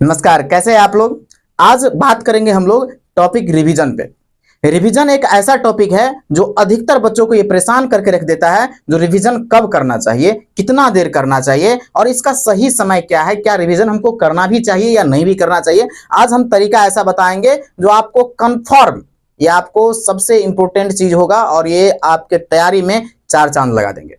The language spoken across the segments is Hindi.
नमस्कार, कैसे हैं आप लोग। आज बात करेंगे हम लोग टॉपिक रिवीजन पे। रिवीजन एक ऐसा टॉपिक है जो अधिकतर बच्चों को ये परेशान करके रख देता है। जो रिवीजन कब करना चाहिए, कितना देर करना चाहिए और इसका सही समय क्या है, क्या रिवीजन हमको करना भी चाहिए या नहीं भी करना चाहिए। आज हम तरीका ऐसा बताएंगे जो आपको कंफर्म, ये आपको सबसे इंपॉर्टेंट चीज होगा और ये आपके तैयारी में चार चांद लगा देंगे।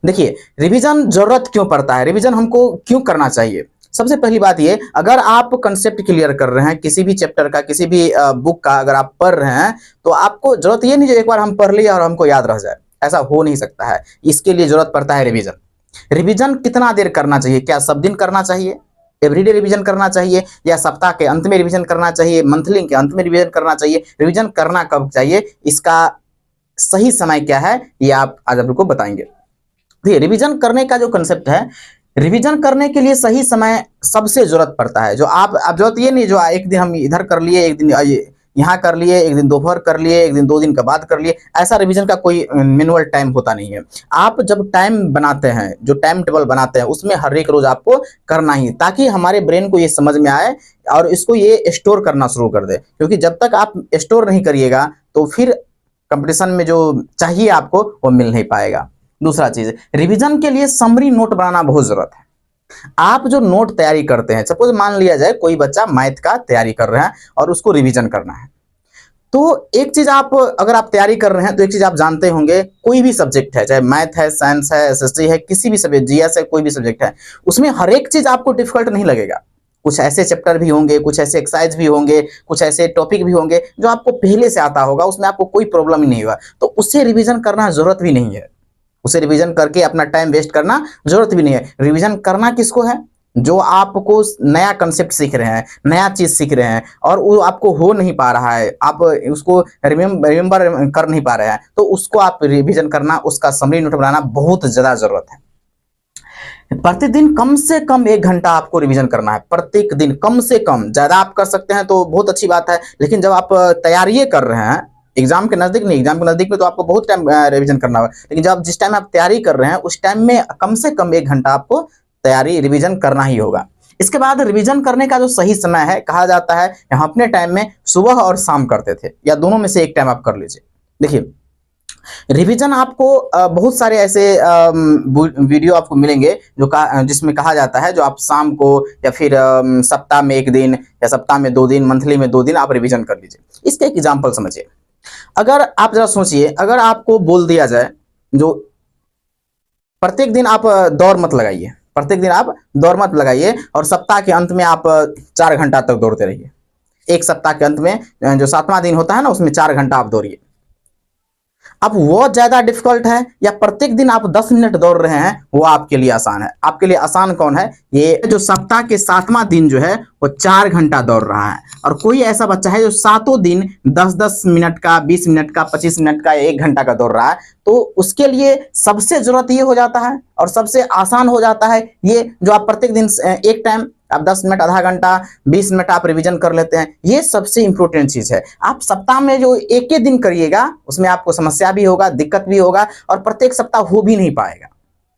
देखिए, रिवीजन जरूरत क्यों पड़ता है, रिवीजन हमको क्यों करना चाहिए। सबसे पहली बात ये, अगर आप कंसेप्ट क्लियर कर रहे हैं किसी भी चैप्टर का, किसी भी बुक का अगर आप पढ़ रहे हैं, तो आपको जरूरत ये नहीं जो एक बार हम पढ़ लिए और हमको याद रह जाए, ऐसा हो नहीं सकता है। इसके लिए जरूरत पड़ता है रिवीजन। रिवीजन कितना देर करना चाहिए, क्या सब दिन करना चाहिए, एवरीडे रिवीजन करना चाहिए, या सप्ताह के अंत में रिवीजन करना चाहिए, मंथली के अंत में रिवीजन करना चाहिए, रिवीजन करना कब चाहिए, इसका सही समय क्या है, ये आप आज आपको बताएंगे। रिवीजन करने का जो कंसेप्ट है, रिवीजन करने के लिए सही समय सबसे जरूरत पड़ता है। जो आप जरूरत ये नहीं जो एक दिन हम इधर कर लिए, एक दिन यहाँ कर लिए, एक दिन दोपहर कर लिए, एक दिन 2 दिन के बाद कर लिए, ऐसा रिवीजन का कोई मैनुअल टाइम होता नहीं है। आप जब टाइम बनाते हैं, जो टाइम टेबल बनाते हैं, उसमें हर एक रोज आपको करना ही, ताकि हमारे ब्रेन को ये समझ में आए और इसको ये स्टोर करना शुरू कर दे। क्योंकि जब तक आप स्टोर नहीं करिएगा तो फिर कंपटीशन में जो चाहिए आपको वो मिल नहीं पाएगा। दूसरा चीज, रिवीजन के लिए समरी नोट बनाना बहुत जरूरत है। आप जो नोट तैयारी करते हैं, सपोज मान लिया जाए कोई बच्चा मैथ का तैयारी कर रहा है और उसको रिवीजन करना है, तो एक चीज आप अगर आप तैयारी कर रहे हैं तो एक चीज आप जानते होंगे, कोई भी सब्जेक्ट है, चाहे मैथ है, साइंस है, एसएसटी है, किसी भी सब्जेक्ट, जीएस है, कोई भी सब्जेक्ट है, उसमें हर एक चीज आपको डिफिकल्ट नहीं लगेगा। कुछ ऐसे चैप्टर भी होंगे, कुछ ऐसे एक्सरसाइज भी होंगे, कुछ ऐसे टॉपिक भी होंगे जो आपको पहले से आता होगा, उसमें आपको कोई प्रॉब्लम ही नहीं होगा, तो उससे रिवीजन करना जरूरत भी नहीं है। उसे रिवीजन करके अपना टाइम वेस्ट करना जरूरत भी नहीं है। रिवीजन करना किसको है, जो आपको नया कंसेप्ट सीख रहे हैं, नया चीज सीख रहे हैं और वो आपको हो नहीं पा रहा है, आप उसको रिमेंबर कर नहीं पा रहे हैं, तो उसको आप रिवीजन करना, उसका समरी नोट बनाना बहुत ज्यादा जरूरत है। प्रतिदिन कम से कम 1 घंटा आपको रिवीजन करना है, प्रत्येक दिन कम से कम। ज्यादा आप कर सकते हैं तो बहुत अच्छी बात है, लेकिन जब आप तैयारी कर रहे हैं, एग्जाम के नजदीक नहीं, एग्जाम के नजदीक में तो आपको बहुत टाइम रिवीजन करना होगा, लेकिन जब जिस टाइम आप तैयारी कर रहे हैं उस टाइम में कम से कम 1 घंटा आपको तैयारी रिवीजन करना ही होगा। इसके बाद रिवीजन करने का जो सही समय है, कहा जाता है हम अपने टाइम में सुबह और शाम करते थे, या दोनों में से एक टाइम आप कर लीजिए। देखिए, रिवीजन आपको बहुत सारे ऐसे वीडियो आपको मिलेंगे जो जिसमें कहा जाता है जो आप शाम को या फिर सप्ताह में 1 दिन या सप्ताह में 2 दिन, मंथली में 2 दिन आप रिवीजन कर लीजिए। इसका एक एग्जाम्पल समझिए। अगर आप जरा सोचिए, अगर आपको बोल दिया जाए जो प्रत्येक दिन आप दौड़ मत लगाइए, प्रत्येक दिन आप दौड़ मत लगाइए और सप्ताह के अंत में आप 4 घंटा तक दौड़ते रहिए। एक सप्ताह के अंत में जो 7वां दिन होता है ना, उसमें 4 घंटा आप दौड़िए। अब वो ज्यादा डिफिकल्ट है या प्रत्येक दिन आप 10 मिनट दौड़ रहे हैं, वो आपके लिए आसान है। आपके लिए आसान कौन है, ये जो सप्ताह के 7वां दिन जो है वो 4 घंटा दौड़ रहा है, और कोई ऐसा बच्चा है जो 7 दिन 10-10 मिनट का, 20 मिनट का, 25 मिनट का, 1 घंटा का दौड़ रहा है, तो उसके लिए सबसे जरूरत ये हो जाता है और सबसे आसान हो जाता है ये जो आप प्रत्येक दिन एक टाइम आप 10 मिनट, आधा घंटा, 20 मिनट आप रिवीजन कर लेते हैं। ये सबसे इंपॉर्टेंट चीज है। आप सप्ताह में जो एक ही दिन करिएगा उसमें आपको समस्या भी होगा, दिक्कत भी होगा और प्रत्येक सप्ताह हो भी नहीं पाएगा,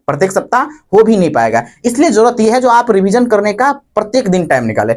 प्रत्येक सप्ताह हो भी नहीं पाएगा। इसलिए जरूरत यह है जो आप रिवीजन करने का प्रत्येक दिन टाइम निकालें।